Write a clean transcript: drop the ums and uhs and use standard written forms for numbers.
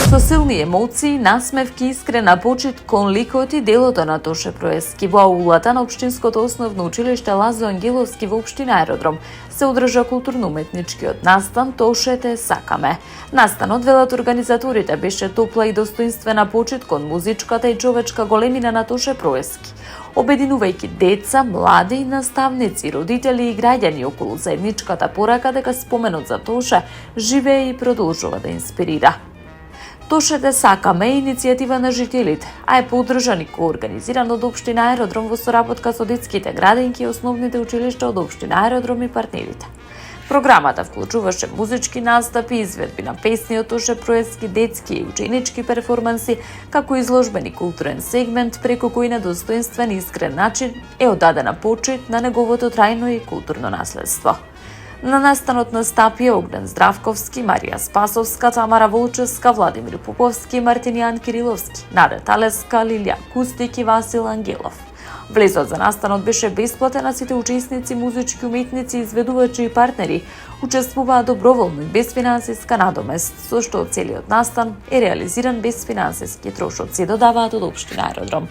Со силни емоции, насмевки, искрена почит кон ликот и делото на Тоше Проески во аулата на Општинското основно училиште Лазо Ангеловски во општина Аеродром се одржа културно-уметничкиот настан "Тоше те сакаме". Настанот, велат организаторите, беше топла и достоинствена почит кон музичката и човечка големина на Тоше Проески, обединувајќи деца, млади и наставници, родители и граѓани околу заедничката порака дека споменот за Тоше живее и продолжува да инспирира. Тоше те сакаме е иницијатива на жителите, а е поддржан и коорганизиран од општина Аеродром во соработка со детските градинки и основните училишта од општина Аеродром и партнерите. Програмата вклучуваше музички настапи, изведби на песни од Тоше Проески, детски и ученички перформанси, како изложбен и културен сегмент преку кој на достоинствен и искрен начин е одадена почит на неговото трајно и културно наследство. На настанот настапија Огнен Здравковски, Марија Спасовска, Тамара Волчевска, Владимир Поповски, Мартинијан Кириловски, Наде Талеска, Лилија Кустик и Васил Ангелов. Влезот за настанот беше бесплатен, а сите учесници, музички уметници, изведувачи и партнери учествуваа доброволно и без финансиска надомест, со што целиот настан е реализиран без финансиски трошоци, додаваат од општина Аеродром.